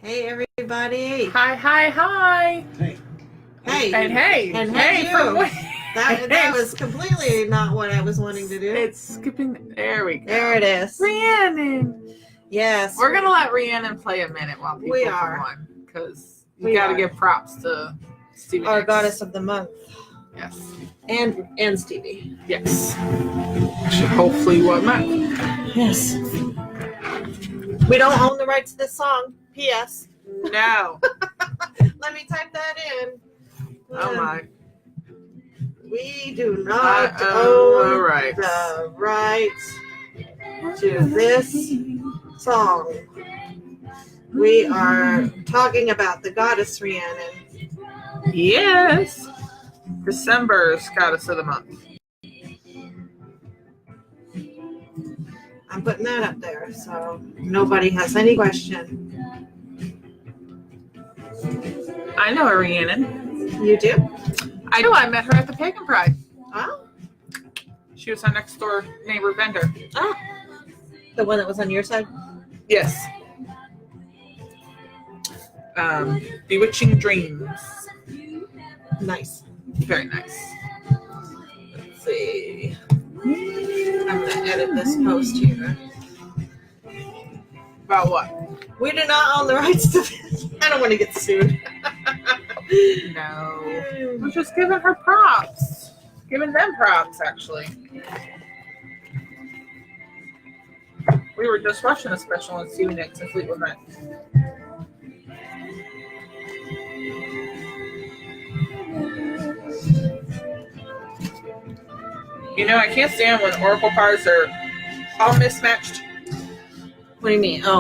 Hey, everybody. Hi. Hey. And hey. And hey. hey, From you. That was completely not what I was wanting to do. It's skipping. There we go. There it is. Rhiannon. Yes. We're going to let Rhiannon play a minute while people We come are. on. Because you got to give props to Stevie Our Nicks. goddess of the month. Yes. And Stevie. Yes. Should hopefully what matters. Yes. We don't own the rights to this song. P.S. No. Let me type that in. Oh my. We do not own the rights. the rights to this song. We are talking about the goddess Rhiannon. Yes. December's goddess of the month. I'm putting that up there so nobody has any question. I know a Rhiannon. You do? I do. I met her at the Pagan Pride. Oh. She was our next door neighbor vendor. Oh. The one that was on your side? Yes. Bewitching Dreams. Nice. Very nice. Let's see. I'm going to edit this post here. About what? We do not own the rights to this. I don't want to get sued. No. We're just giving her props. Giving them props, actually. We were just watching a special on Stevie Nicks and Fleetwood Mac. You know, I can't stand when Oracle cards are all mismatched. What do you mean? Oh,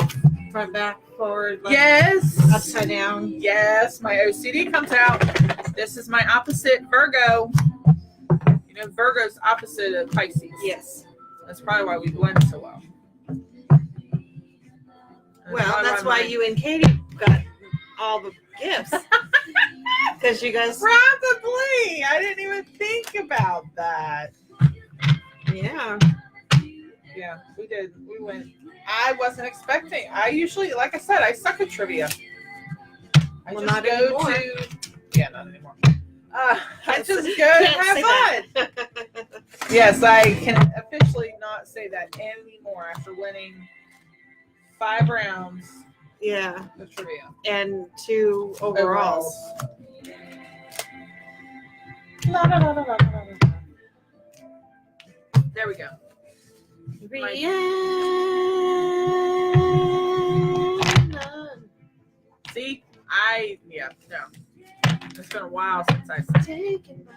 front, back, forward, left, Yes. upside down. Yes, my OCD comes out. This is my opposite Virgo. You know, Virgo's opposite of Pisces. Yes. That's probably why we blend so well. Well, that's why you and Katie got all the gifts. Because you guys... Probably. I didn't even think about that. Yeah. Yeah, we did. We went. I wasn't expecting. I usually, like I said, I suck at trivia. I Well, just not go anymore. to. Yeah, not anymore. I just go to have fun. Yes, I can officially not say that anymore after winning 5 rounds Yeah. of trivia. And 2 overalls. There we go. Rhiannon. See, no. It's been a while since I. Taken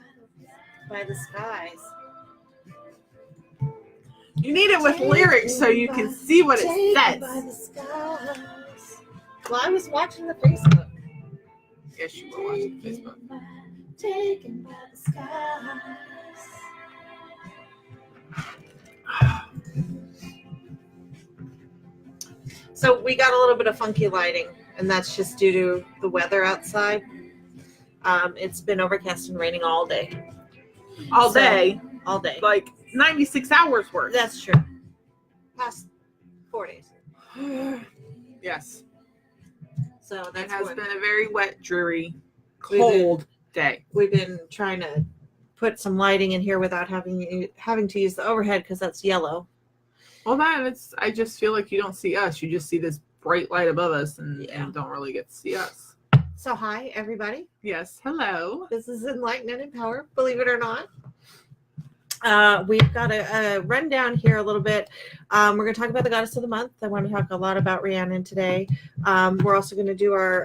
by the skies. You need it with lyrics so you can see what it Taken by says. the skies. Well, I was watching the Facebook. Yes, you were watching Facebook. Taken by the skies. So we got a little bit of funky lighting, and that's just due to the weather outside. It's been overcast and raining all day. All day. All day. Like 96 hours worth. That's true. Past 4 days. Yes. So It that's has what been a very wet, dreary, We've cold day. we've been trying to put some lighting in here without having to use the overhead because that's yellow. Well, I just feel like you don't see us. You just see this bright light above us and don't really get to see us. So hi, everybody. Yes. Hello. This is Enlighten Empower, believe it or not. We've got a rundown here a little bit. We're going to talk about the goddess of the month. I want to talk a lot about Rhiannon today. We're also going to do our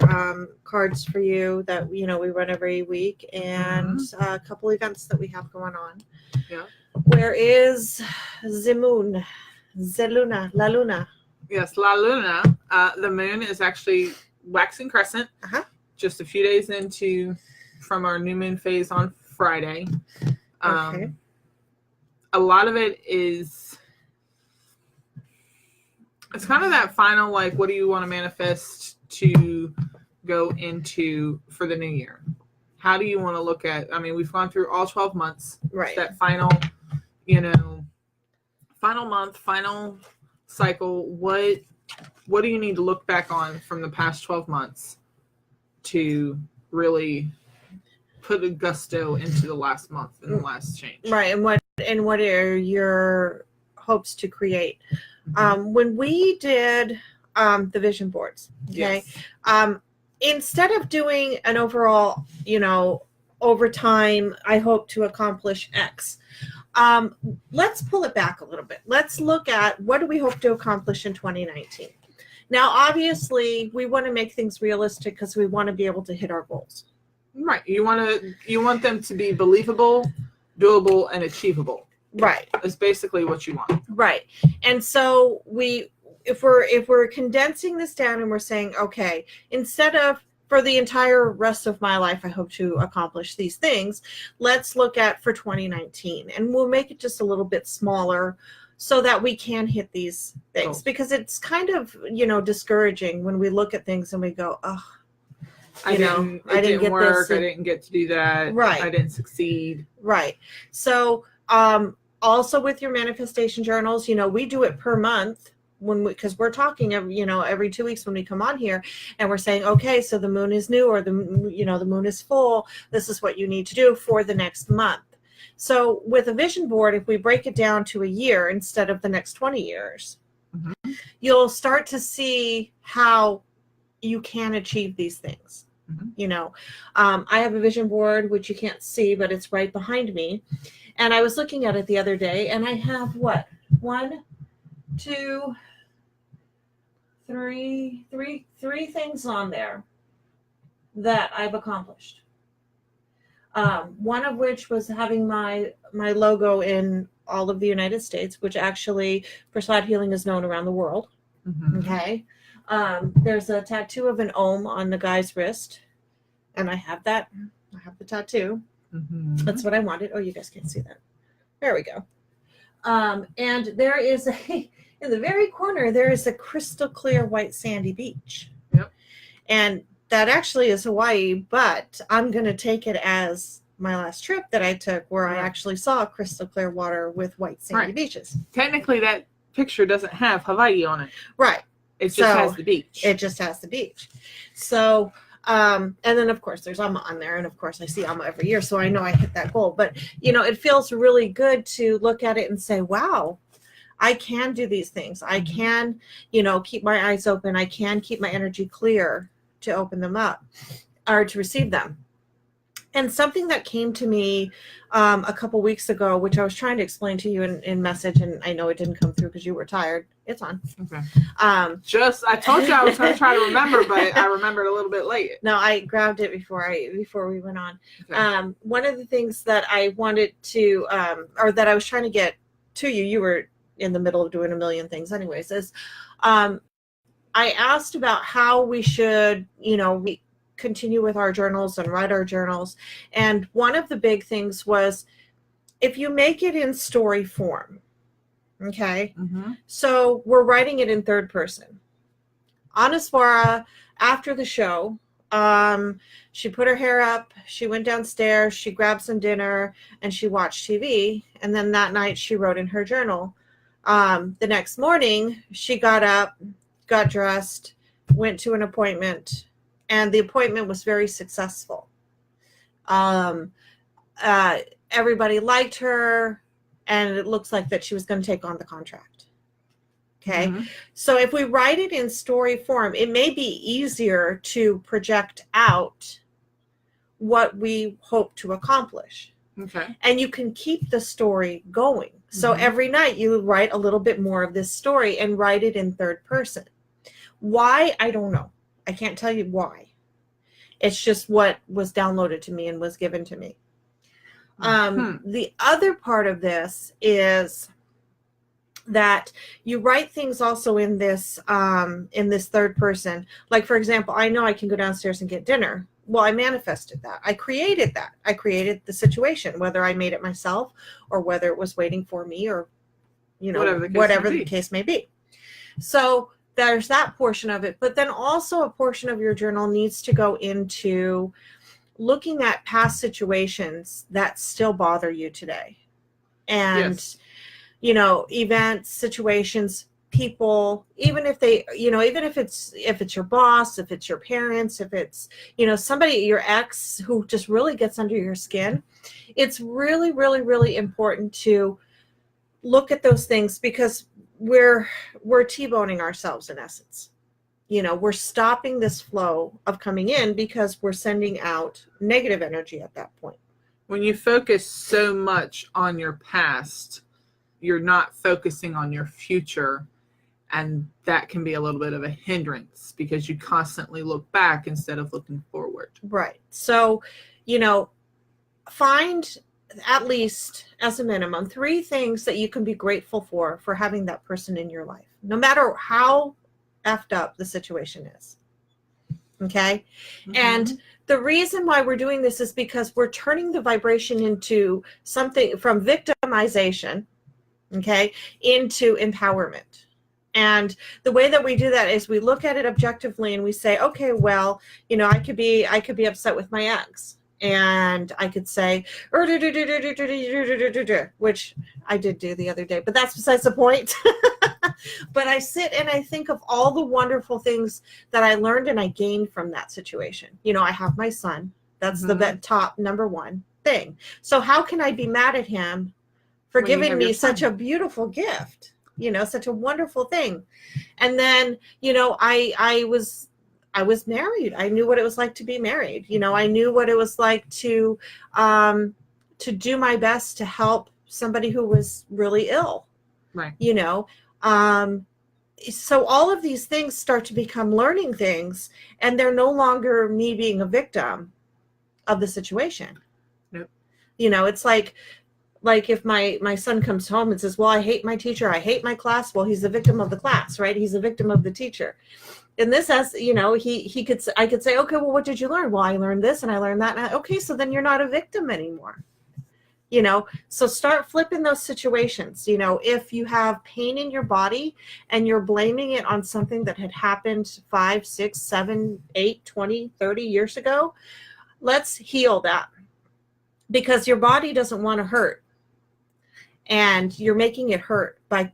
cards for you that we run every week, and a couple events that we have going on. Yeah. Where is Zimun? Zeluna, La Luna. Yes, La Luna. The moon is actually waxing crescent. Just a few days from our new moon phase on Friday. Okay. A lot of it is, it's kind of that final, like, what do you want to manifest to go into for the new year? How do you want to look at, we've gone through all 12 months. Right. That final, final month, final cycle. What what do you need to look back on from the past 12 months to really put a gusto into the last month and the last change? Right. And what are your hopes to create? When we did the vision boards, okay, Yes. Instead of doing an overall, over time, I hope to accomplish X. Let's pull it back a little bit. Let's look at what do we hope to accomplish in 2019. Now, obviously, we want to make things realistic because we want to be able to hit our goals. Right. You want them to be believable, doable, and achievable. Right. That's basically what you want. Right. And so if we're condensing this down and we're saying, okay, instead of for the entire rest of my life, I hope to accomplish these things, let's look at for 2019, and we'll make it just a little bit smaller so that we can hit these things, because it's kind of, discouraging when we look at things and we go, oh, I didn't get work. I didn't get to do that. Right. I didn't succeed. Right. So, also with your manifestation journals, we do it per month because we're talking every 2 weeks when we come on here, and we're saying, okay, so the moon is new, or the moon is full. This is what you need to do for the next month. So with a vision board, if we break it down to a year instead of the next 20 years, you'll start to see how you can achieve these things. I have a vision board, which you can't see, but it's right behind me. And I was looking at it the other day, and I have what? 1, 2, 3 things on there that I've accomplished. One of which was having my logo in all of the United States, which actually Prasad Healing is known around the world. Okay. There's a tattoo of an Om on the guy's wrist, and I have that. I have the tattoo. That's what I wanted. Oh, you guys can't see that. There we go. And there is in the very corner, there is a crystal clear white sandy beach. Yep. And that actually is Hawaii, but I'm going to take it as my last trip that I took, where I actually saw crystal clear water with white sandy beaches. Technically, that picture doesn't have Hawaii on it. Right. It just has the beach. It just has the beach. So, and then of course there's Amma on there, and of course I see Amma every year, so I know I hit that goal. But it feels really good to look at it and say, wow, I can do these things. I can, keep my eyes open. I can keep my energy clear to open them up or to receive them. And something that came to me a couple weeks ago, which I was trying to explain to you in message, and I know it didn't come through because you were tired. It's on. Okay. I told you I was going to try to remember, but I remembered a little bit late. No, I grabbed it before we went on. Okay. One of the things that I wanted to, or that I was trying to get to you, you were in the middle of doing a million things anyways, is I asked about how we should, we continue with our journals and write our journals. And one of the big things was if you make it in story form, okay? So we're writing it in third person. Anaswara, after the show, she put her hair up, she went downstairs, she grabbed some dinner, and she watched TV. And then that night she wrote in her journal. The next morning, she got up, got dressed, went to an appointment, and the appointment was very successful. Everybody liked her, and it looks like that she was going to take on the contract. Okay. So if we write it in story form, it may be easier to project out what we hope to accomplish. Okay. And you can keep the story going. So every night you write a little bit more of this story and write it in third person. Why? I don't know. I can't tell you why. It's just what was downloaded to me and was given to me. The other part of this is that you write things also in this third person. Like, for example, I know I can go downstairs and get dinner. Well, I manifested that. I created that. I created the situation, whether I made it myself or whether it was waiting for me, or, whatever the case may be. So there's that portion of it. But then also a portion of your journal needs to go into looking at past situations that still bother you today. And, events, situations, people, even if they, even if it's your boss, if it's your parents, if it's, somebody, your ex, who just really gets under your skin, it's really, really, really important to look at those things, because we're T-boning ourselves in essence. We're stopping this flow of coming in because we're sending out negative energy at that point. When you focus so much on your past, you're not focusing on your future, and that can be a little bit of a hindrance because you constantly look back instead of looking forward. Right. So, find at least, as a minimum, 3 things that you can be grateful for having that person in your life, no matter how effed up the situation is. Okay. Mm-hmm. And the reason why we're doing this is because we're turning the vibration into something from victimization, okay, into empowerment. And the way that we do that is we look at it objectively and we say, okay, well, I could be upset with my ex, and I could say, which I did do the other day, but that's besides the point. But I sit and I think of all the wonderful things that I learned and I gained from that situation. I have my son. That's the top number one thing. So how can I be mad at him for giving me such a beautiful gift? Such a wonderful thing. And then, I was married. I knew what it was like to be married. I knew what it was like to do my best to help somebody who was really ill. Right. So all of these things start to become learning things, and they're no longer me being a victim of the situation. Nope. It's like if my son comes home and says, well, I hate my teacher, I hate my class. Well, he's the victim of the class, right? He's a victim of the teacher. In this, as I could say, okay, well, what did you learn? Well, I learned this and I learned that. Okay, so then you're not a victim anymore. So start flipping those situations. If you have pain in your body and you're blaming it on something that had happened 5, 6, 7, 8, 20, 30 years ago, let's heal that, because your body doesn't want to hurt, and you're making it hurt by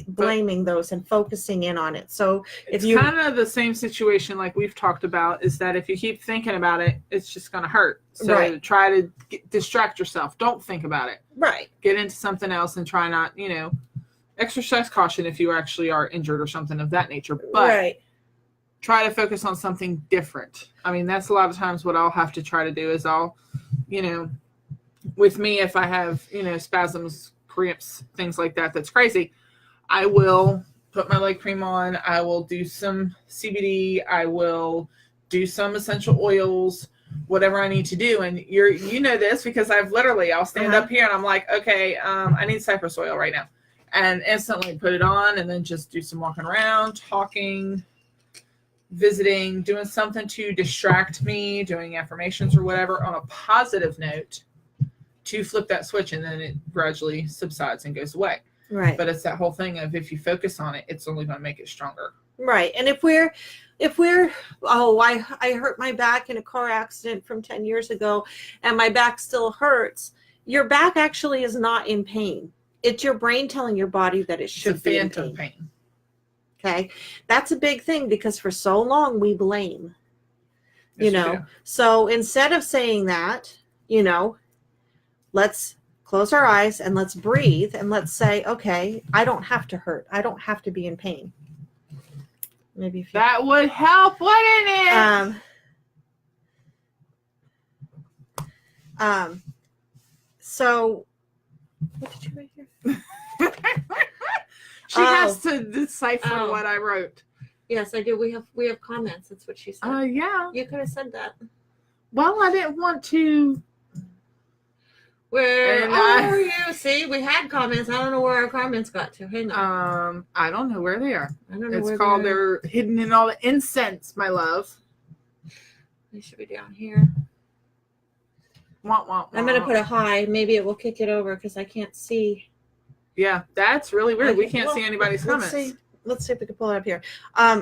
blaming those and focusing in on it. So it's kind of the same situation like we've talked about, is that if you keep thinking about it, it's just going to hurt. So try to distract yourself. Don't think about it. Right. Get into something else and try not, exercise caution if you actually are injured or something of that nature. But try to focus on something different. I mean, that's a lot of times what I'll have to try to do is I'll, with me, if I have, spasms, cramps, things like that, that's crazy, I will put my leg cream on. I will do some CBD. I will do some essential oils, whatever I need to do. And this because I'll stand up here and I'm like, okay, I need cypress oil right now, and instantly put it on, and then just do some walking around, talking, visiting, doing something to distract me, doing affirmations or whatever on a positive note to flip that switch, and then it gradually subsides and goes away. Right. But it's that whole thing of if you focus on it, it's only going to make it stronger. Right. And if we're, I hurt my back in a car accident from 10 years ago and my back still hurts, your back actually is not in pain. It's your brain telling your body that it should be in pain. Okay. That's a big thing, because for so long we blame, so instead of saying that, let's close our eyes and let's breathe and let's say, okay, I don't have to hurt. I don't have to be in pain. Maybe if that would help, wouldn't it? So what did you write here? She has to decipher what I wrote. Yes, I do. We have comments. That's what she said. Yeah. You could have said that. Well, I didn't want to. Where are you? See, we had comments. I don't know where our comments got to. Hang on. I don't know where they are. I don't know. It's called they're hidden in all the incense, my love. They should be down here. Wah, wah, wah. I'm gonna put a hi. Maybe it will kick it over because I can't see. Yeah, that's really weird. We can't see anybody's comments. Let's see if we can pull it up here.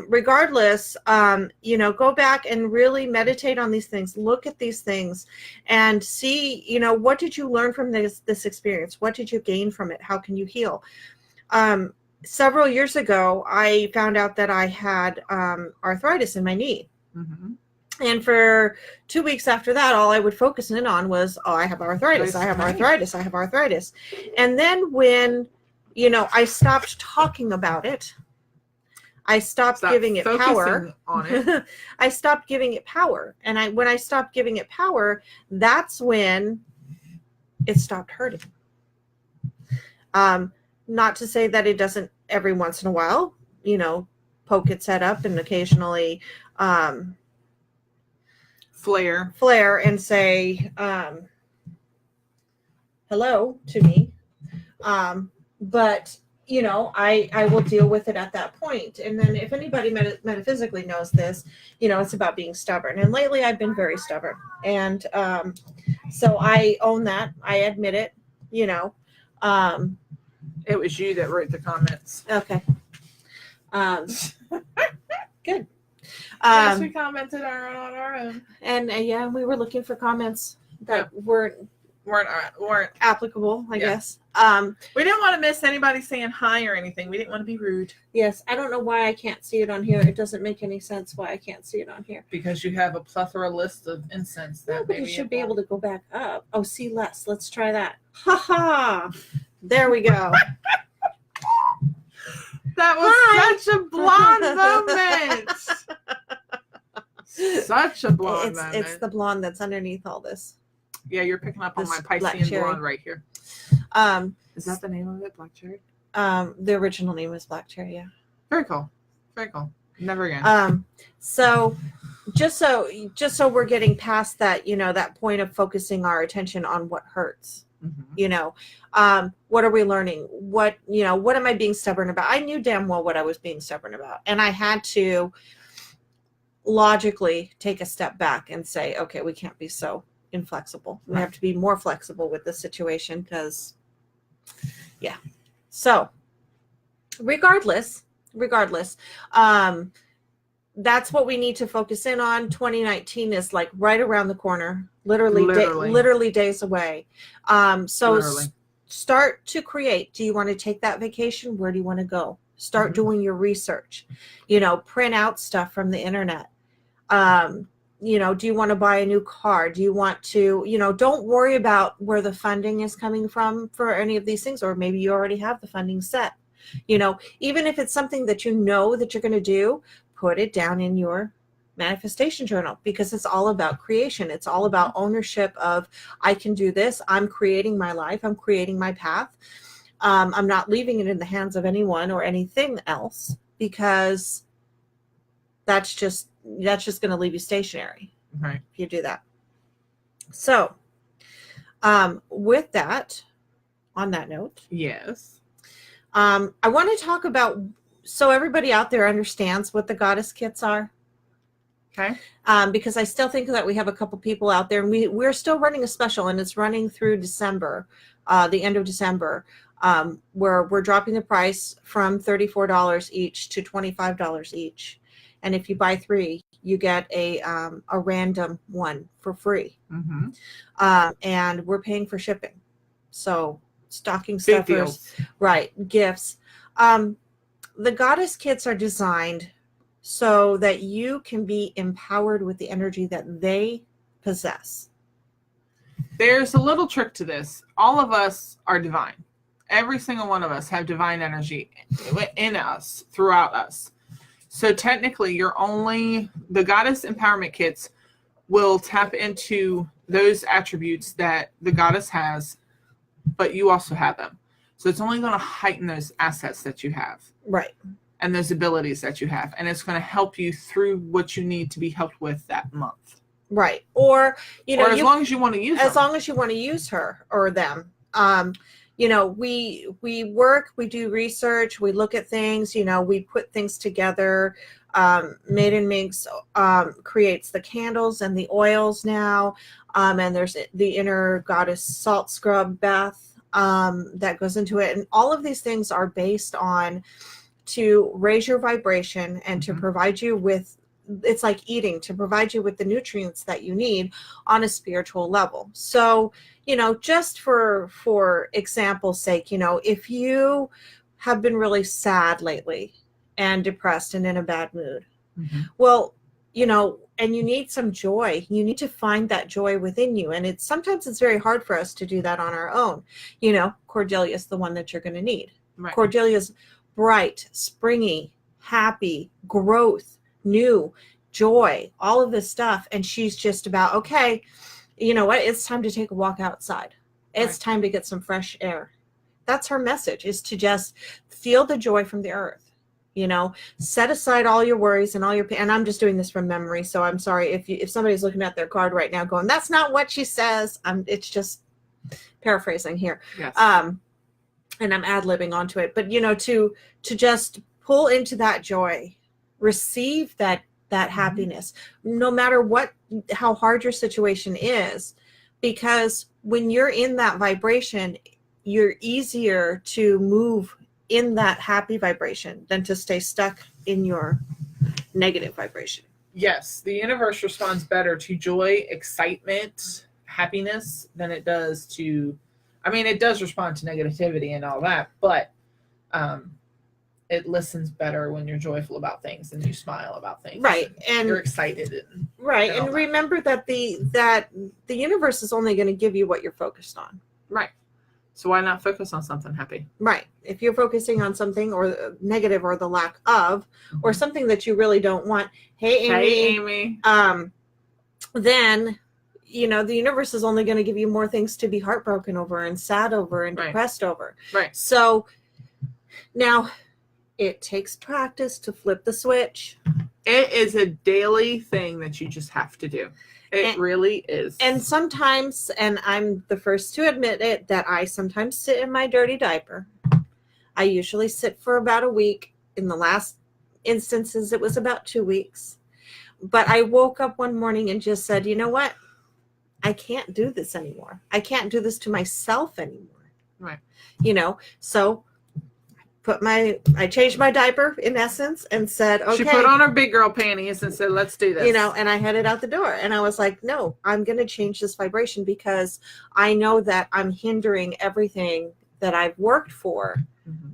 Regardless, go back and really meditate on these things. Look at these things and see, what did you learn from this experience? What did you gain from it? How can you heal? several years ago, I found out that I had arthritis in my knee. Mm-hmm. And for 2 weeks after that, all I would focus in on was, oh, I have arthritis. I have arthritis. I have arthritis. And then when, I stopped talking about it, I stopped giving it power. On it. I stopped giving it power. And when I stopped giving it power, that's when it stopped hurting. Not to say that it doesn't every once in a while, poke its head up and occasionally flare and say hello to me. But I will deal with it at that point. And then if anybody metaphysically knows this, it's about being stubborn. And lately I've been very stubborn. And so I own that. I admit it, It was you that wrote the comments. Okay. Good. Yes, we commented on our own. And yeah, we were looking for comments that weren't applicable, I guess. We didn't want to miss anybody saying hi or anything. We didn't want to be rude. Yes, I don't know why I can't see it on here. It doesn't make any sense why I can't see it on here. Because you have a plethora list of incense that but you should be able to go back up. Oh, see less. Let's try that. Ha ha! There we go. That was such a blonde moment. Such a blonde moment. It's the blonde that's underneath all this. Yeah, you're picking up on my Piscean blonde right here. Is that the name of it, Black Cherry? The original name was Black Cherry, yeah. Very cool. Very cool. Never again. So just so we're getting past that, that point of focusing our attention on what hurts. Mm-hmm. What are we learning? What am I being stubborn about? I knew damn well what I was being stubborn about. And I had to logically take a step back and say, okay, we can't be so inflexible. We have to be more flexible with the situation because, yeah. So regardless, that's what we need to focus in on. 2019 is like right around the corner, literally days away. Start to create. Do you want to take that vacation? Where do you want to go? Start doing your research, print out stuff from the internet. Do you want to buy a new car? Do you want to, don't worry about where the funding is coming from for any of these things, or maybe you already have the funding set. Even if it's something that that you're going to do, put it down in your manifestation journal, because it's all about creation. It's all about ownership of, I can do this. I'm creating my life. I'm creating my path. I'm not leaving it in the hands of anyone or anything else, because that's just going to leave you stationary. Right. If you do that. So with that, on that note, yes, I want to talk about, so everybody out there understands what the goddess kits are. Okay. Because I still think that we have a couple people out there, and we're still running a special, and it's running through December, the end of December, where we're dropping the price from $34 each to $25 each. And if you buy 3, you get a random one for free. Mm-hmm. And we're paying for shipping. So stocking stuffers, right, gifts. The goddess kits are designed so that you can be empowered with the energy that they possess. There's a little trick to this. All of us are divine. Every single one of us have divine energy in us, throughout us. So technically, the goddess empowerment kits will tap into those attributes that the goddess has, but you also have them. So it's only going to heighten those assets that you have. Right. And those abilities that you have. And it's going to help you through what you need to be helped with that month. Right. Or, as long as you want to use them. As long as you want to use her or them. We work, we do research, we look at things, we put things together. Maiden Minx creates the candles and the oils now. And there's the inner goddess salt scrub bath that goes into it. And all of these things are based on to raise your vibration and to provide you with, it's like eating, to provide you with the nutrients that you need on a spiritual level. So, just for example's sake, if you have been really sad lately and depressed and in a bad mood. Mm-hmm. Well, you know, and you need some joy. You need to find that joy within you. And sometimes it's very hard for us to do that on our own. You know, Cordelia's the one that you're going to need. Right. Cordelia's bright, springy, happy, growth, new, joy, all of this stuff. And she's just about, okay, you know what? It's time to take a walk outside. It's Right. time to get some fresh air. That's her message, is to just feel the joy from the earth. You know, set aside all your worries and all your pain. And I'm just doing this from memory, so I'm sorry if somebody's looking at their card right now going, that's not what she says. It's just paraphrasing here. Yes. And I'm ad-libbing onto it. But, you know, to just pull into that joy, receive that happiness, no matter how hard your situation is, because when you're in that vibration, you're easier to move in that happy vibration than to stay stuck in your negative vibration. Yes, the universe responds better to joy, excitement, happiness than it does to, I mean, it does respond to negativity and all that, but it listens better when you're joyful about things and you smile about things. Right. And you're excited. Right. And remember that the universe is only going to give you what you're focused on. Right. So why not focus on something happy? Right. If you're focusing on something or negative or the lack of, or something that you really don't want, hey Amy, then, you know, the universe is only going to give you more things to be heartbroken over and sad over and depressed over. Right. So now it takes practice to flip the switch. It is a daily thing that you just have to do. It really is. And sometimes, and I'm the first to admit it, that I sometimes sit in my dirty diaper. I usually sit for about a week. In the last instances, it was about 2 weeks. But I woke up one morning and just said, you know what? I can't do this anymore. I can't do this to myself anymore. Right. You know, so I changed my diaper in essence and said, okay. She put on her big girl panties and said, let's do this. You know, and I headed out the door and I was like, no, I'm going to change this vibration because I know that I'm hindering everything that I've worked for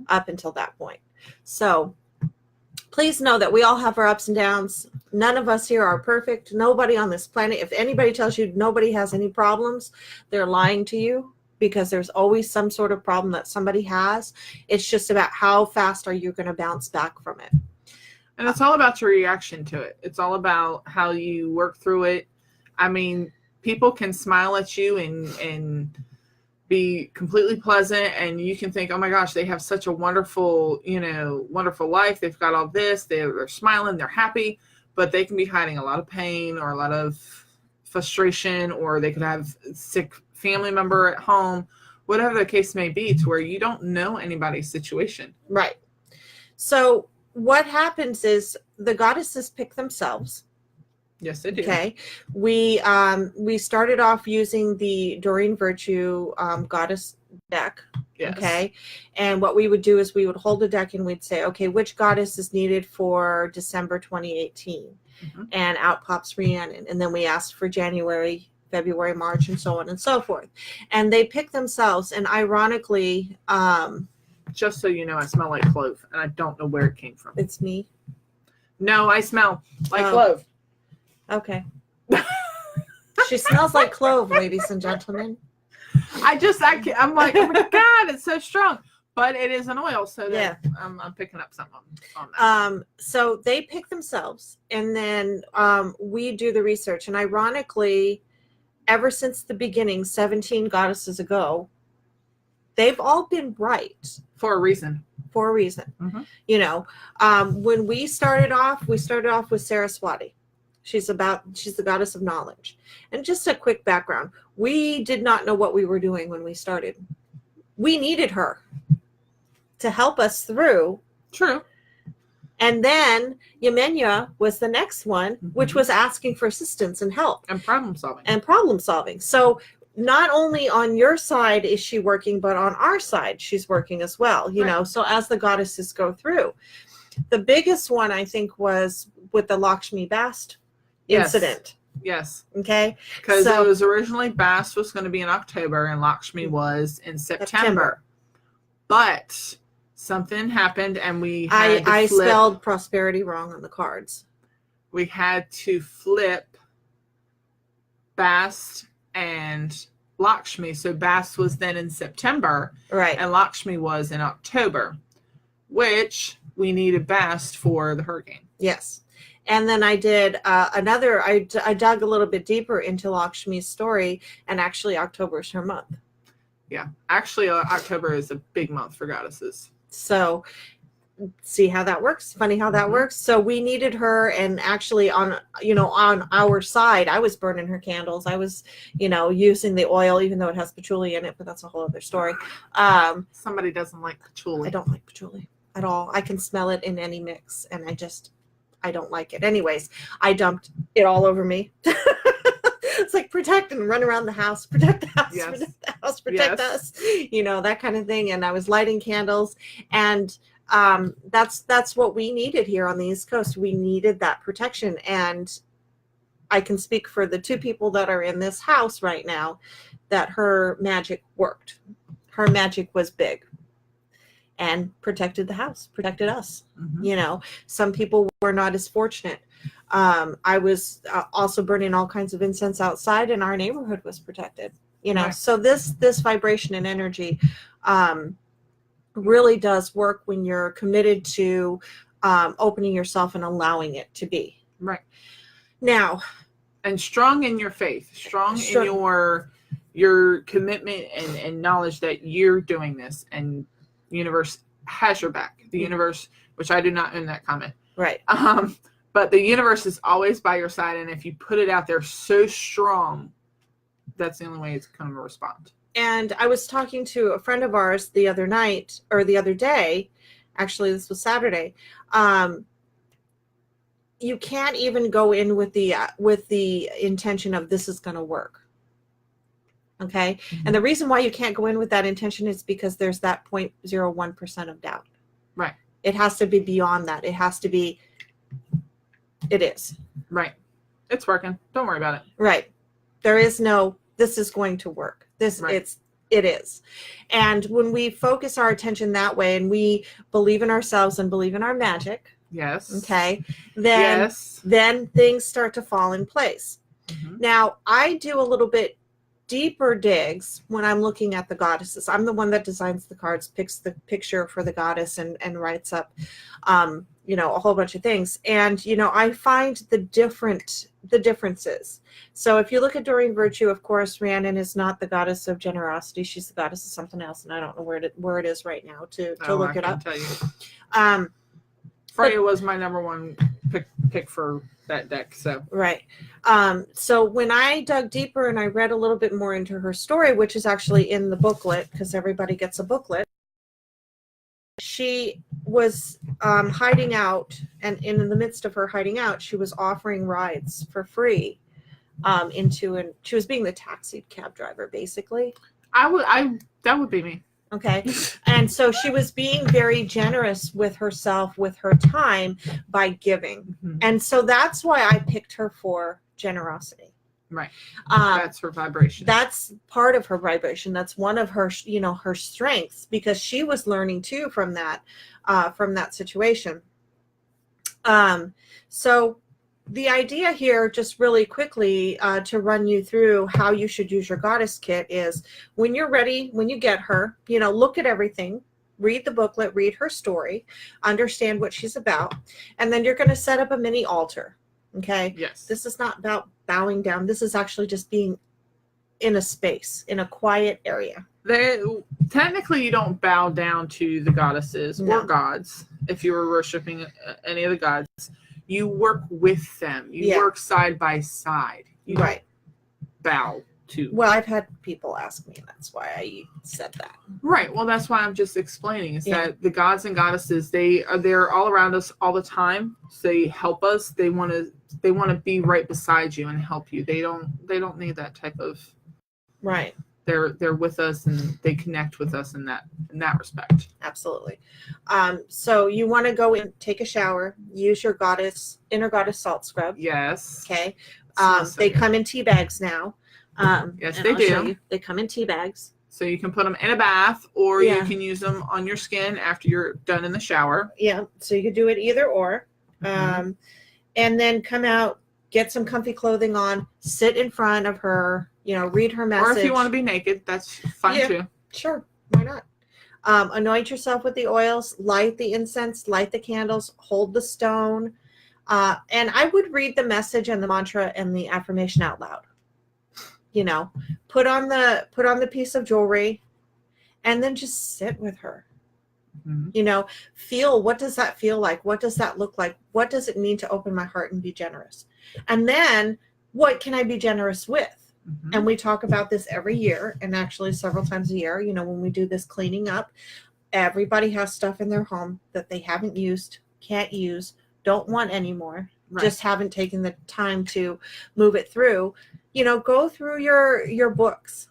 up until that point. So please know that we all have our ups and downs. None of us here are perfect. Nobody on this planet. If anybody tells you nobody has any problems, they're lying to you. Because there's always some sort of problem that somebody has. It's just about how fast are you going to bounce back from it. And it's all about your reaction to it. It's all about how you work through it. I mean, people can smile at you and be completely pleasant, and you can think, oh my gosh, they have such a wonderful, wonderful life. They've got all this. They're smiling. They're happy. But they can be hiding a lot of pain or a lot of frustration, or they could have sick family member at home, whatever the case may be, to where you don't know anybody's situation. Right. So what happens is the goddesses pick themselves. Yes, they do. Okay. We started off using the Doreen Virtue goddess deck. Yes. Okay. And what we would do is we would hold a deck and we'd say, okay, which goddess is needed for December 2018? And out pops Rhiannon. And then we asked for January, February, March, and so on and so forth. And they pick themselves. And ironically, just so you know, I smell like clove, and I don't know where it came from. It's me. No, I smell like clove. Okay. She smells like clove, ladies and gentlemen. I'm like, oh my God, it's so strong. But it is an oil, so yeah. I'm picking up something on that. So they pick themselves, and then we do the research. And ironically, ever since the beginning, 17 goddesses ago, they've all been bright. For a reason. You know, when we started off with Saraswati. She's the goddess of knowledge. And just a quick background. We did not know what we were doing when we started. We needed her to help us through. True. And then Yemenia was the next one, which was asking for assistance and help. And problem solving. So not only on your side is she working, but on our side, she's working as well, you know, so as the goddesses go through. The biggest one, I think, was with the Lakshmi Bast incident. Yes. Okay. Because it was originally Bast was going to be in October and Lakshmi was in September. But something happened, and we had I to flip. spelled prosperity wrong on the cards. We had to flip Bast and Lakshmi. So Bast was then in September, Right. and Lakshmi was in October, which we needed Bast for the hurricane. Yes. And then I did I dug a little bit deeper into Lakshmi's story, and actually October is her month. Yeah. Actually, October is a big month for goddesses. So see how that works. Funny how that works. So we needed her, and actually on our side, I was burning her candles. I was, using the oil, even though it has patchouli in it, but that's a whole other story. Somebody doesn't like patchouli. I don't like patchouli at all. I can smell it in any mix, and I don't like it. Anyways, I dumped it all over me. It's like protect and run around the house, protect the house, Yes. protect the house, protect us, that kind of thing. And I was lighting candles, and that's what we needed here on the East Coast. We needed that protection. And I can speak for the two people that are in this house right now that her magic worked. Her magic was big and protected the house, protected us. Some people were not as fortunate. I was also burning all kinds of incense outside, and our neighborhood was protected. Right. So this vibration and energy really does work when you're committed to opening yourself and allowing it to be. Right. Now, and strong in your faith, strong in your commitment and knowledge that you're doing this, and the universe has your back. The universe, which I do not own that comment. Right. But the universe is always by your side, and if you put it out there so strong, that's the only way it's going to respond. And I was talking to a friend of ours the other day, actually this was Saturday. You can't even go in with the intention of this is going to work. Okay. Mm-hmm. And the reason why you can't go in with that intention is because there's that 0.01% of doubt. Right. It has to be beyond that. It has to be, it is. Right. It's working. Don't worry about it. Right. There is no, this is going to work. It is. And when we focus our attention that way, and we believe in ourselves and believe in our magic. Yes. Okay. Then things start to fall in place. Mm-hmm. Now, I do a little bit deeper digs when I'm looking at the goddesses. I'm the one that designs the cards, picks the picture for the goddess, and writes up, a whole bunch of things. And, I find the differences. So if you look at Doreen Virtue, of course, Rhiannon is not the goddess of generosity. She's the goddess of something else. And I don't know where it is right now to look it up. Tell you. Freya was my number one pick for that deck. So right. So when I dug deeper and I read a little bit more into her story, which is actually in the booklet, because everybody gets a booklet, she was hiding out, and in the midst of her hiding out, she was offering rides for free she was being the taxi cab driver, basically. That would be me. Okay. And so she was being very generous with herself, with her time, by giving. Mm-hmm. And so that's why I picked her for generosity. Right. That's her vibration. That's part of her vibration. That's one of her, her strengths, because she was learning too from that situation. So the idea here, just really quickly, to run you through how you should use your goddess kit, is when you're ready, when you get her, look at everything, read the booklet, read her story, understand what she's about, and then you're going to set up a mini altar. Okay. Yes. This is not about bowing down. This is actually just being in a space, in a quiet area. Technically, you don't bow down to the goddesses or gods. If you were worshiping any of the gods, you work with them. You work side by side. You don't bow to. Well, I've had people ask me, and that's why I said that. Right. Well, that's why I'm just explaining is that the gods and goddesses, they're all around us all the time. So they help us. They want to be right beside you and help you. They don't need that type of. Right. They're with us, and they connect with us in that respect. Absolutely. So you want to go in, take a shower, use your inner goddess salt scrub. Yes. Okay. They come in tea bags now. Yes, they do. They come in tea bags. So you can put them in a bath, or Yeah. you can use them on your skin after you're done in the shower. Yeah. So you could do it either or. Mhm. And then come out, get some comfy clothing on, sit in front of her, read her message. Or if you want to be naked, that's fine too. Sure. Why not? Anoint yourself with the oils, light the incense, light the candles, hold the stone. And I would read the message and the mantra and the affirmation out loud. Put on the piece of jewelry and then just sit with her. Mm-hmm. Feel, what does that feel like? What does that look like? What does it mean to open my heart and be generous? And then what can I be generous with? Mm-hmm. And we talk about this every year, and actually several times a year, when we do this cleaning up. Everybody has stuff in their home that they haven't used, can't use, don't want anymore, right. Just haven't taken the time to move it through. Go through your books,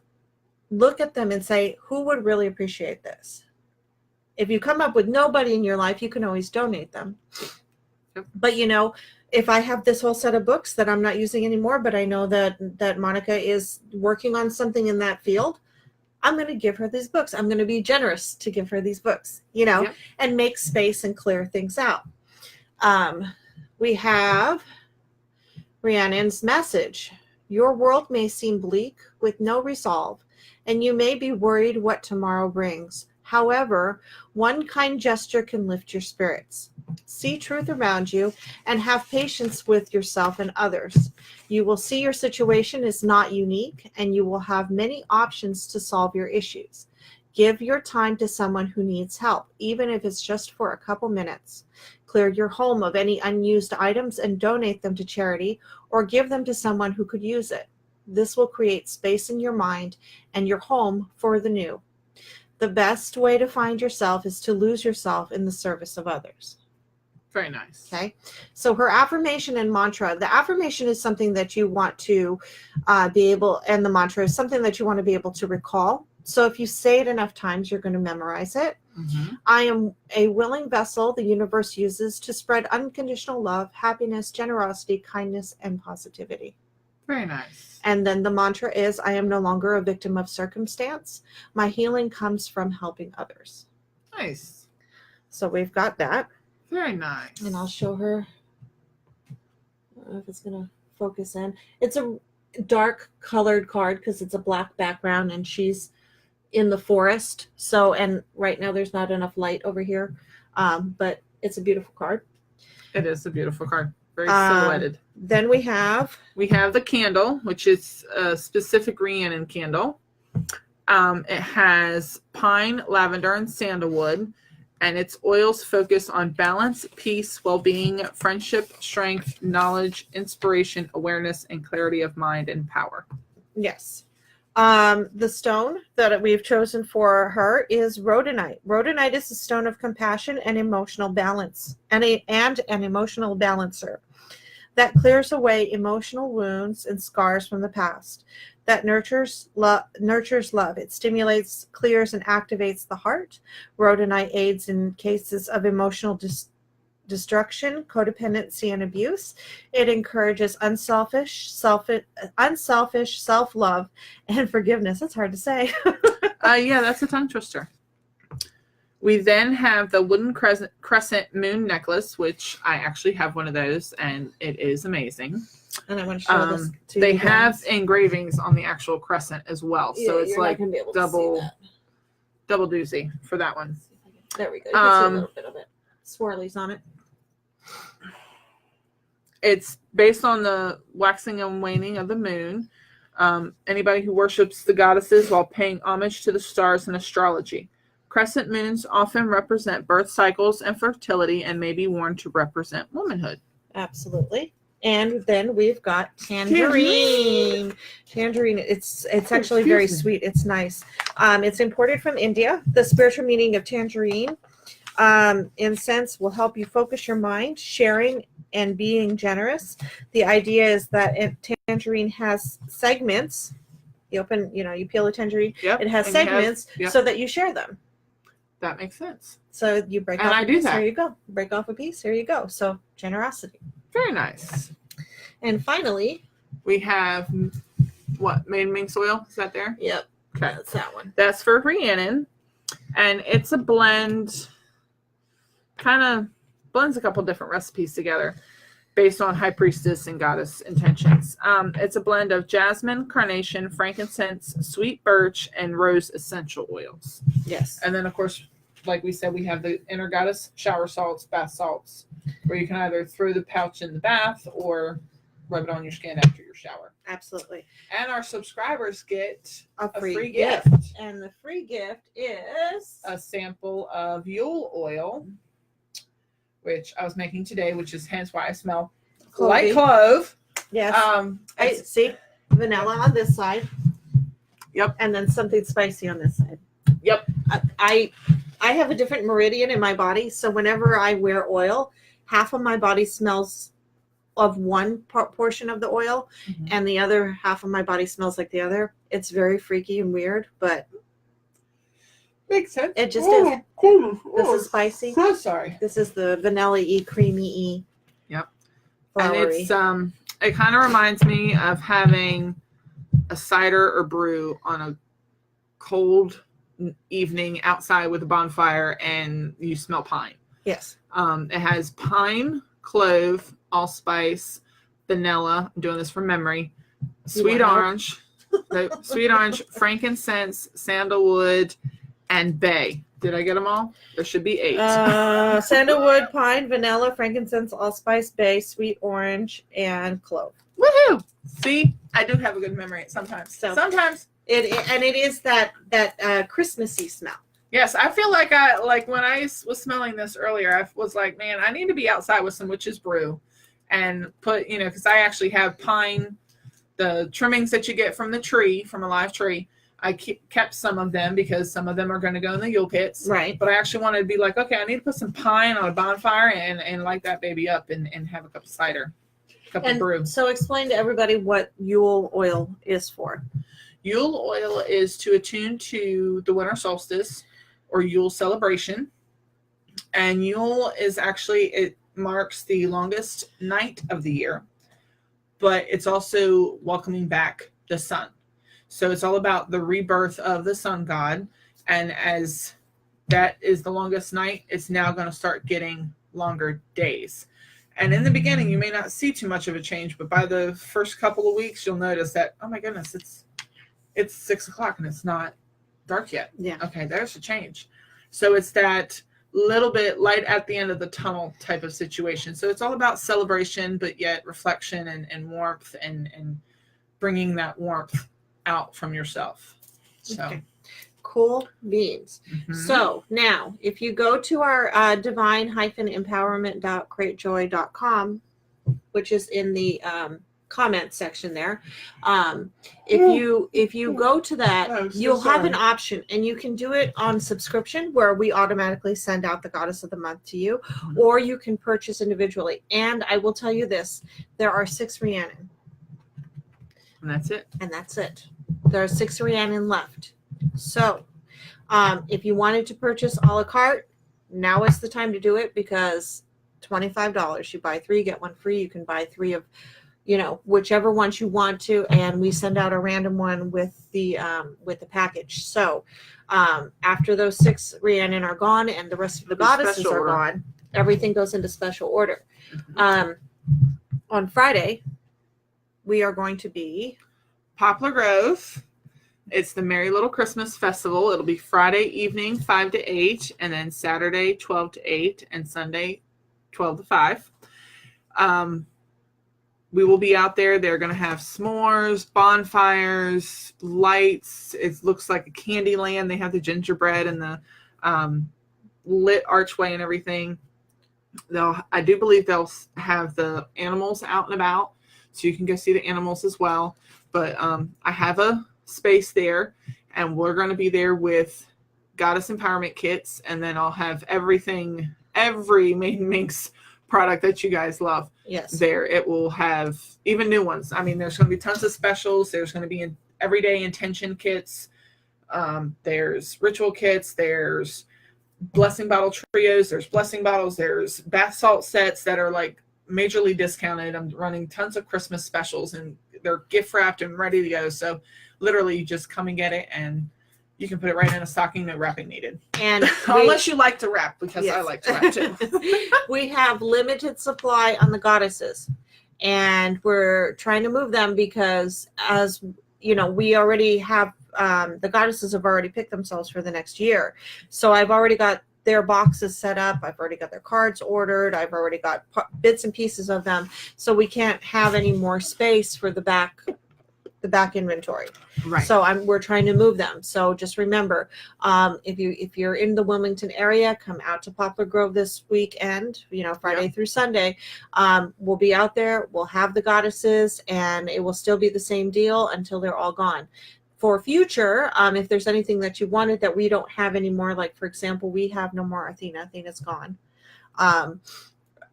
look at them and say, who would really appreciate this? If you come up with nobody in your life, you can always donate them. Yep. But if I have this whole set of books that I'm not using anymore, but I know that Monica is working on something in that field, I'm going to give her these books. I'm going to be generous to give her these books, Yep. And make space and clear things out. We have Rhiannon's message. Your world may seem bleak with no resolve, and you may be worried what tomorrow brings. However, one kind gesture can lift your spirits. See truth around you and have patience with yourself and others. You will see your situation is not unique, and you will have many options to solve your issues. Give your time to someone who needs help, even if it's just for a couple minutes. Clear your home of any unused items and donate them to charity, or give them to someone who could use it. This will create space in your mind and your home for the new. The best way to find yourself is to lose yourself in the service of others. Very nice. Okay. So her affirmation and mantra, the affirmation is something that you want to be able, and the mantra is something that you want to be able to recall. So if you say it enough times, you're going to memorize it. Mm-hmm. I am a willing vessel the universe uses to spread unconditional love, happiness, generosity, kindness, and positivity. Very nice. And then the mantra is, I am no longer a victim of circumstance. My healing comes from helping others. Nice. So we've got that. Very nice. And I'll show her. I don't know if it's going to focus in. It's a dark colored card because it's a black background and she's in the forest. So, and right now there's not enough light over here. But it's a beautiful card. It is a beautiful card. Very silhouetted. Then we have the candle, which is a specific Rhiannon candle. It has pine, lavender, and sandalwood, and its oils focus on balance, peace, well-being, friendship, strength, knowledge, inspiration, awareness, and clarity of mind and power. Yes. The stone that we've chosen for her is rhodonite. Rhodonite is a stone of compassion and emotional balance, and an emotional balancer that clears away emotional wounds and scars from the past, that nurtures love. It stimulates, clears, and activates the heart. Rhodonite aids in cases of emotional destruction, codependency, and abuse. It encourages unselfish self-love and forgiveness. That's hard to say. Yeah, that's a tongue twister. We then have the wooden crescent moon necklace, which I actually have one of those, and it is amazing. And I want to show this to you. They have engravings on the actual crescent as well, so it's like double doozy for that one. There we go. You can see a little bit of it. Swirlies on it. It's based on the waxing and waning of the moon. Anybody who worships the goddesses while paying homage to the stars and astrology. Crescent moons often represent birth cycles and fertility and may be worn to represent womanhood. Absolutely. And then we've got tangerine. Tangerine. It's actually very sweet. It's nice. It's imported from India. The spiritual meaning of tangerine incense will help you focus your mind, sharing and being generous. The idea is that tangerine has segments. You open, you peel a tangerine. Yep. It has segments so that you share them. That makes sense. So you break off a piece. There you go. Break off a piece. Here you go. So generosity. Very nice. And finally, we have what? Maiden Minx oil. Is that there? Yep. Okay. That's that one. That's for Rhiannon. And it's a blend, kind of blends a couple different recipes together based on High Priestess and Goddess intentions. It's a blend of jasmine, carnation, frankincense, sweet birch, and rose essential oils. Yes. And then, of course, like we said, we have the Inner Goddess shower salts, bath salts, where you can either throw the pouch in the bath or rub it on your skin after your shower. Absolutely. And our subscribers get A free gift. And the free gift is A sample of Yule oil, which I was making today, which is hence why I smell like clove. Yes. I It's- see vanilla on this side. Yep. And then something spicy on this side. Yep. I have a different meridian in my body, so whenever I wear oil, half of my body smells of one portion of the oil, and the other half of my body smells like the other. It's very freaky and weird, but Makes sense. it just is. This is spicy. So sorry. This is the vanilla-y, creamy-y. Yep. Flowery. And it kind of reminds me of having a cider or brew on a cold evening outside with a bonfire and you smell pine. Yes. It has pine, clove, allspice, vanilla. I'm doing this from memory. Sweet orange, frankincense, sandalwood, and bay. Did I get them all? There should be 8. Sandalwood, pine, vanilla, frankincense, allspice, bay, sweet orange, and clove. Woohoo! See, I do have a good memory sometimes. Sometimes It is that Christmassy smell. yes, I feel like when I was smelling this earlier, I was like, man, I need to be outside with some witch's brew and put, because I actually have pine, the trimmings that you get from the tree, from a live tree. I kept some of them because some of them are going to go in the Yule pits. Right. But I actually wanted to be like, okay, I need to put some pine on a bonfire and light that baby up and have a cup of cider, a cup of brew. So explain to everybody what Yule oil is for. Yule oil is to attune to the winter solstice or Yule celebration. And Yule is actually, it marks the longest night of the year, but it's also welcoming back the sun. So it's all about the rebirth of the sun god. And as that is the longest night, it's now going to start getting longer days. And in the beginning, you may not see too much of a change, but by the first couple of weeks, you'll notice that, oh my goodness, it's 6 o'clock and it's not dark yet. Yeah. Okay, there's a change. So it's that little bit light at the end of the tunnel type of situation. So it's all about celebration, but yet reflection and warmth and bringing that warmth out from yourself. So Okay. Cool beans. So now, if you go to our divine-empowerment.greatjoy.com, which is in the comment section there, if you go to that, you'll have an option, and you can do it on subscription where we automatically send out the Goddess of the Month to you, or you can purchase individually. And I will tell you this, there are 6 Rhiannon. and that's it. And that's it. There are 6 Rhiannon left. So if you wanted to purchase a la carte, now is the time to do it, because $25. You buy 3, get 1 free. You can buy 3 of, whichever ones you want to, and we send out a random one with the package. So after those 6 Rhiannon are gone and the rest of the goddesses are gone, everything goes into special order. On Friday, we are going to be Poplar Grove. It's the Merry Little Christmas Festival. It'll be Friday evening, 5 to 8, and then Saturday, 12 to 8, and Sunday, 12 to 5. We will be out there. They're going to have s'mores, bonfires, lights. It looks like a candy land. They have the gingerbread and the lit archway and everything. I do believe they'll have the animals out and about, so you can go see the animals as well. But I have a space there, and we're going to be there with Goddess Empowerment kits, and then I'll have every Maiden Minx product that you guys love. Yes. There. It will have even new ones. I mean, there's going to be tons of specials. There's going to be everyday intention kits. There's ritual kits. There's blessing bottle trios. There's blessing bottles. There's bath salt sets that are like majorly discounted. I'm running tons of Christmas specials, and they're gift wrapped and ready to go. So literally you just come and get it, and you can put it right in a stocking, no wrapping needed. And unless you like to wrap, because I like to wrap too. We have limited supply on the goddesses, and we're trying to move them because, as you know, we already have the goddesses have already picked themselves for the next year. So I've already got their boxes set up. I've already got their cards ordered. I've already got bits and pieces of them. So we can't have any more space for the back inventory. Right. So we're trying to move them. So just remember, if you're in the Wilmington area, come out to Poplar Grove this weekend, Friday through Sunday. We'll be out there. We'll have the goddesses, and it will still be the same deal until they're all gone. For future, if there's anything that you wanted that we don't have anymore, like for example, we have no more Athena. Athena's gone.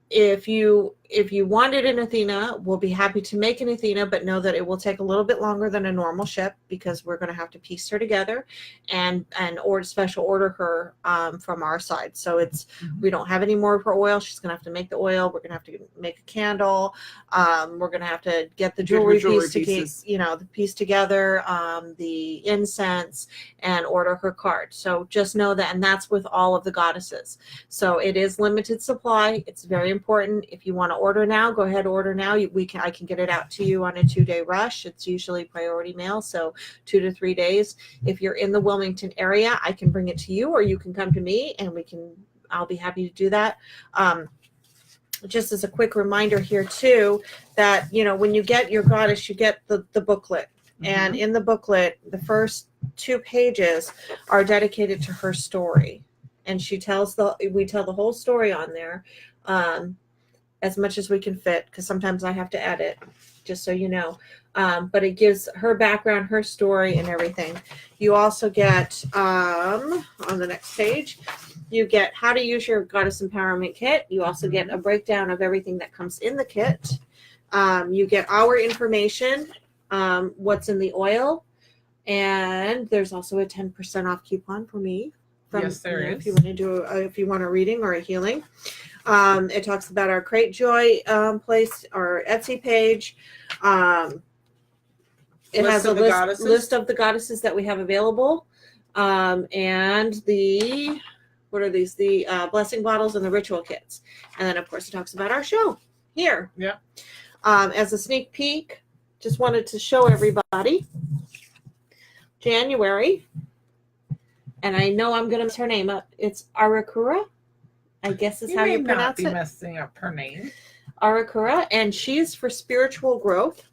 If you wanted an Athena, we'll be happy to make an Athena, but know that it will take a little bit longer than a normal ship, because we're going to have to piece her together and special order her from our side. So we don't have any more of her oil. She's going to have to make the oil. We're going to have to make a candle. We're going to have to get the jewelry piece the piece together, the incense, and order her card. So just know that, and that's with all of the goddesses. So it is limited supply. It's very important. If you want to order now, go ahead, order now. I can get it out to you on a 2-day rush. It's usually priority mail, so 2 to 3 days. If you're in the Wilmington area, I can bring it to you, or you can come to me, and I'll be happy to do that. Just as a quick reminder here too, that when you get your goddess, you get the booklet. And in the booklet, the first 2 pages are dedicated to her story, and we tell the whole story on there, as much as we can fit, because sometimes I have to edit, just so you know. But it gives her background, her story, and everything. You also get, on the next page, you get how to use your Goddess Empowerment Kit. You also get a breakdown of everything that comes in the kit. You get our information, what's in the oil, and there's also a 10% off coupon for me. Yes, there is. If you want to do if you want a reading or a healing. It talks about our Crate Joy place, our Etsy page. It has a list of the goddesses that we have available, and what are these? The blessing bottles and the ritual kits. And then, of course, it talks about our show here. Yeah. As a sneak peek, just wanted to show everybody January, and I know I'm going to mess her name up. It's Arakura, I guess is how you pronounce it. You may not be messing up her name. Arakura, and she's for spiritual growth.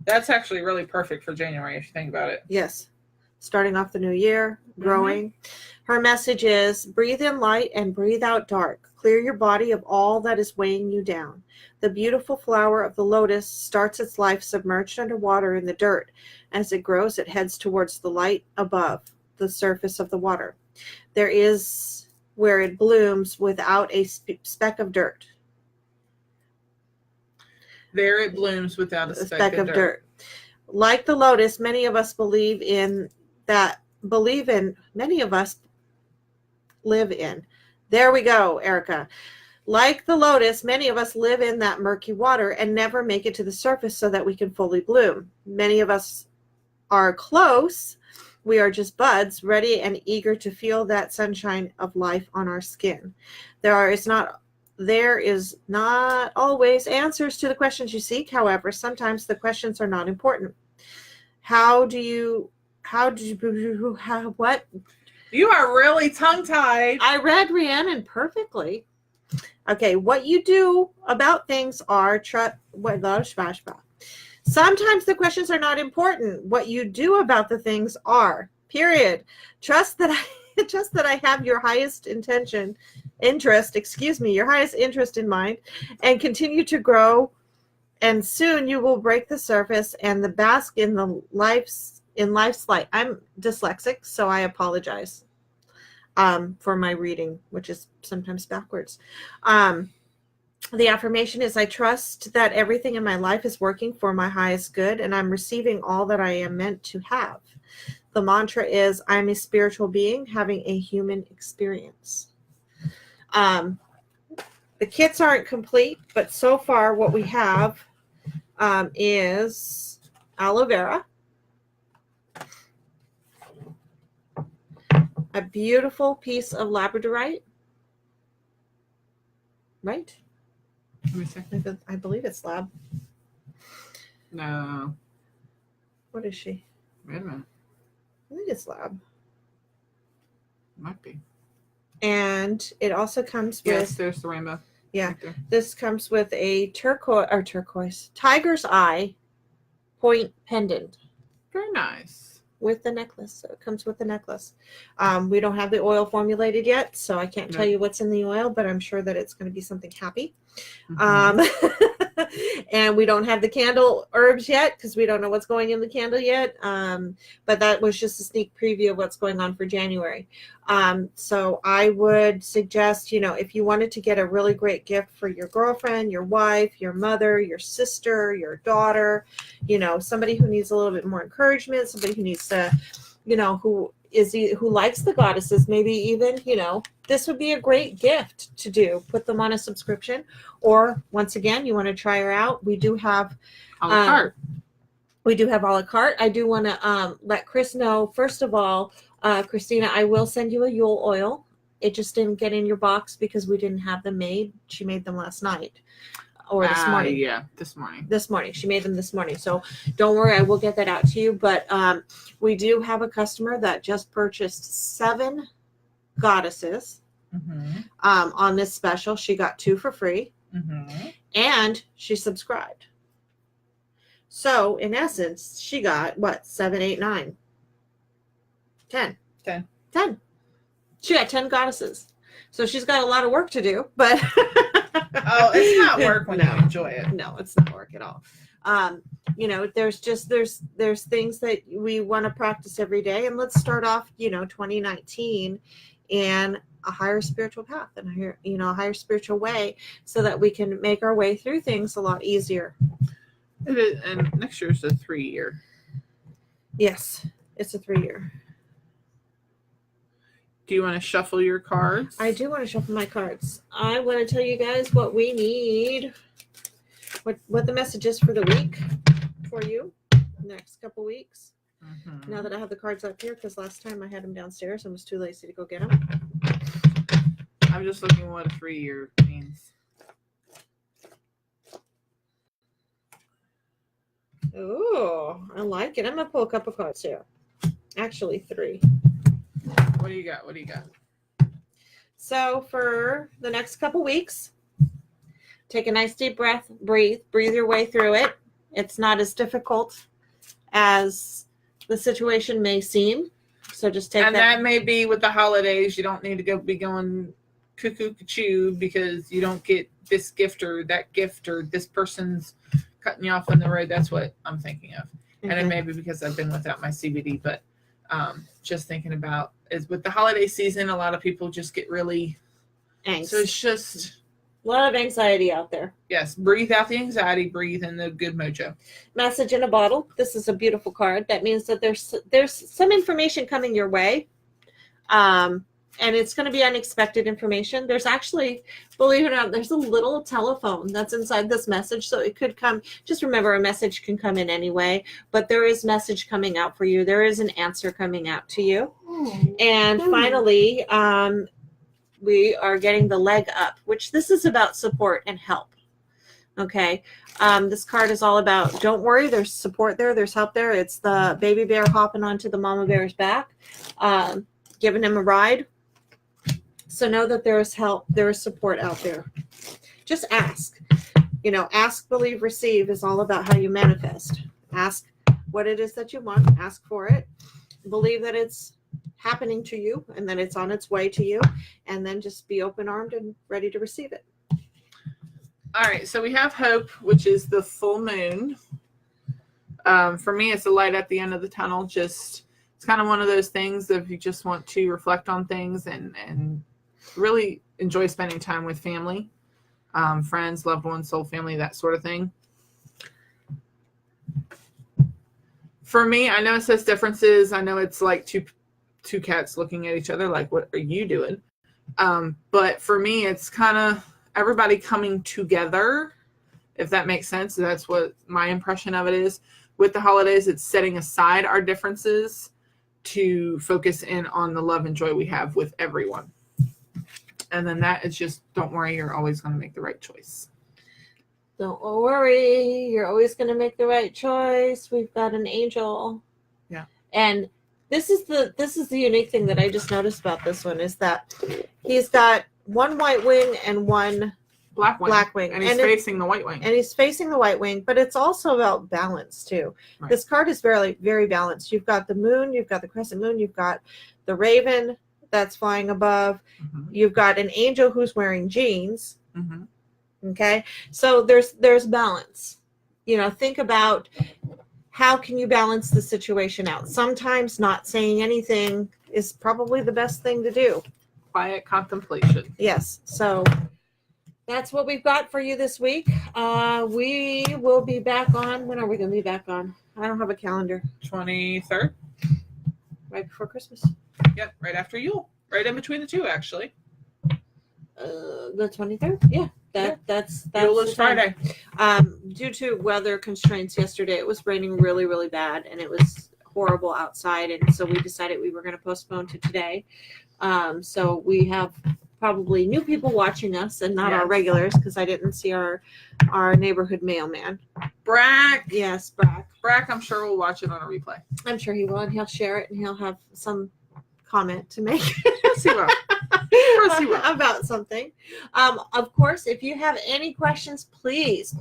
That's actually really perfect for January, if you think about it. Yes. Starting off the new year, growing. Her message is, breathe in light and breathe out dark. Clear your body of all that is weighing you down. The beautiful flower of the lotus starts its life submerged underwater in the dirt. As it grows, it heads towards the light above the surface of the water. There is where it blooms without a speck of dirt. There it blooms without a speck of dirt. Like the lotus, many of us live in. There we go, Erica. Like the lotus, many of us live in that murky water and never make it to the surface so that we can fully bloom. Many of us are close. We are just buds, ready and eager to feel that sunshine of life on our skin. There is not always answers to the questions you seek. However, sometimes the questions are not important. What? You are really tongue-tied. I read Rhiannon perfectly. Okay, what you do about things are sometimes the questions are not important. What you do about the things are. Period. Trust that I have your highest your highest interest in mind, and continue to grow, and soon you will break the surface and bask in life's light. I'm dyslexic, so I apologize for my reading, which is sometimes backwards. The affirmation is, I trust that everything in my life is working for my highest good, and I'm receiving all that I am meant to have. The mantra is, I'm a spiritual being having a human experience. The kits aren't complete, but so far what we have is aloe vera, a beautiful piece of labradorite. Right? Let me see. I believe it's lab. No. What is she? Wait a minute. I think it's lab. Might be. And it also comes with... Yes, there's the rainbow. Yeah. Right, this comes with a turquoise tiger's eye point pendant. very nice. With the necklace. So it comes with the necklace. We don't have the oil formulated yet, so I can't tell you what's in the oil, but I'm sure that it's going to be something happy. And we don't have the candle herbs yet because we don't know what's going in the candle yet. But that was just a sneak preview of what's going on for January. So I would suggest, if you wanted to get a really great gift for your girlfriend, your wife, your mother, your sister, your daughter, somebody who needs a little bit more encouragement, somebody who needs to, who likes the goddesses, maybe even, this would be a great gift to do. Put them on a subscription, or once again, you want to try her out. We do have a la carte. We do have a la carte. I do want to let Chris know, first of all, Christina, I will send you a Yule oil. It just didn't get in your box because we didn't have them made. She made them last night. Or this morning. Yeah, this morning. This morning. She made them this morning. So don't worry, I will get that out to you. But we do have a customer that just purchased 7 goddesses on this special. She got 2 for free. And she subscribed. So in essence, she got what? 7, 8, 9. 10. 10. She got 10 goddesses. So she's got a lot of work to do, but oh, it's not work when you enjoy it. No, it's not work at all. There's things that we want to practice every day, and let's start off, 2019 in a higher spiritual path and a higher spiritual way, so that we can make our way through things a lot easier. It is, and next year's a 3-year. Yes, it's a 3-year. Do you want to shuffle your cards? I do want to shuffle my cards. I want to tell you guys what we need, what the message is for the week for you, the next couple weeks. Now that I have the cards up here, because last time I had them downstairs and was too lazy to go get them. I'm just looking what a 3-year means. Oh, I like it. I'm going to pull a couple cards here. Actually, 3. What do you got? So for the next couple weeks, take a nice deep breath, breathe your way through it. It's not as difficult as the situation may seem. So just take that may be with the holidays. You don't need to be going cuckoo because you don't get this gift or that gift, or this person's cutting you off on the road. That's what I'm thinking of. And it may be because I've been without my CBD, but just thinking about is with the holiday season, a lot of people just get really angst. So it's just a lot of anxiety out there. Yes, breathe out the anxiety, breathe in the good mojo. Message in a bottle. This is a beautiful card. That means that there's some information coming your way. And it's going to be unexpected information. There's actually, believe it or not, there's a little telephone that's inside this message. So it could come, just remember, a message can come in any way, but there is message coming out for you. There is an answer coming out to you. And finally, we are getting the leg up, which this is about support and help. Okay. This card is all about, don't worry, there's support there. There's help there. It's the baby bear hopping onto the mama bear's back, giving him a ride. So know that there is help, there is support out there. Just ask. Ask, believe, receive is all about how you manifest. Ask what it is that you want. Ask for it. Believe that it's happening to you and that it's on its way to you. And then just be open-armed and ready to receive it. All right. So we have hope, which is the full moon. For me, it's a light at the end of the tunnel. It's kind of one of those things that if you just want to reflect on things and really enjoy spending time with family, friends, loved ones, soul family, that sort of thing. For me, I know it says differences. I know it's like two cats looking at each other like, what are you doing? But for me, it's kind of everybody coming together, if that makes sense. That's what my impression of it is. With the holidays, it's setting aside our differences to focus in on the love and joy we have with everyone. And then that is just, don't worry, you're always going to make the right choice. Don't worry, you're always going to make the right choice. We've got an angel. Yeah. And this is the unique thing that I just noticed about this one is that he's got one white wing and one black wing. And he's facing the white wing. And he's facing the white wing, but it's also about balance too. Right. This card is very, very balanced. You've got the moon, you've got the crescent moon, you've got the raven that's flying above. Mm-hmm. You've got an angel who's wearing jeans. Mm-hmm. Okay. So there's balance. You know, think about how can you balance the situation out? Sometimes not saying anything is probably the best thing to do. Quiet contemplation. Yes. So that's what we've got for you this week. We will be back on. When are we going to be back on? I don't have a calendar. 23rd. Right before Christmas. Yep. Right after Yule. Right in between the two, actually. The 23rd. Yeah. That's Yule is Friday. Due to weather constraints yesterday, it was raining really, really bad, and it was horrible outside, and so we decided we were going to postpone to today. So we have probably new people watching us and not our regulars, because I didn't see our neighborhood mailman. Brack. Yes, Brack. Brack, I'm sure will watch it on a replay. I'm sure he will, and he'll share it, and he'll have some comment to make. Yes, he will. About something. Of course, if you have any questions, please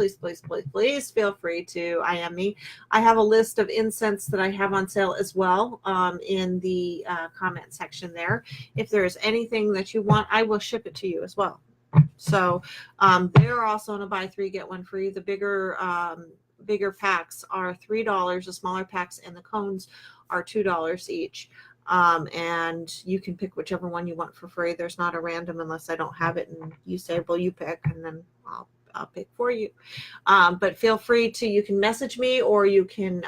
feel free to IM me. I have a list of incense that I have on sale as well in the comment section there. If there's anything that you want, I will ship it to you as well. So they're also on a buy three, get one free. The bigger packs are $3, the smaller packs and the cones are $2 each. And you can pick whichever one you want for free. There's not a random unless I don't have it and you say, well, you pick, and then I'll pick for you. But feel free to, you can message me, or you can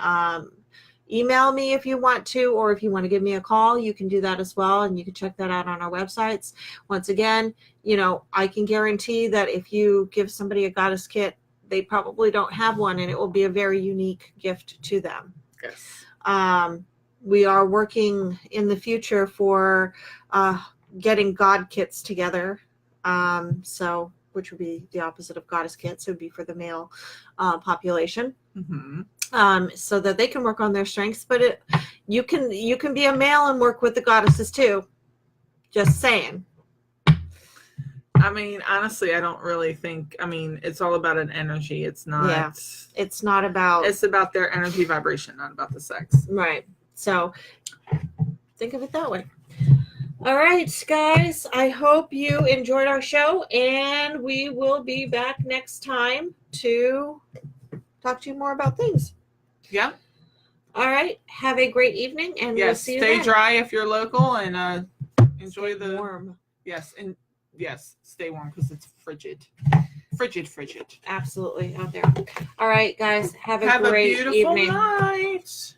email me if you want to, or if you want to give me a call, you can do that as well. And you can check that out on our websites. Once again, you know, I can guarantee that if you give somebody a goddess kit, they probably don't have one, and it will be a very unique gift to them. Yes. We are working in the future for getting God kits together. Which would be the opposite of goddess kits. It would be for the male population. Mm-hmm. So that they can work on their strengths. But you can be a male and work with the goddesses too. Just saying. I mean, honestly, I don't really think, it's all about an energy. It's not. Yeah. It's not about. It's about their energy vibration, not about the sex. Right. So think of it that way. All right, guys. I hope you enjoyed our show, and we will be back next time to talk to you more about things. Yeah. All right. Have a great evening, and we'll see you stay then. dry if you're local, and enjoy Stay warm. Yes, and yes, stay warm because it's frigid. Frigid. Absolutely out there. All right, guys. Have a great beautiful evening. night.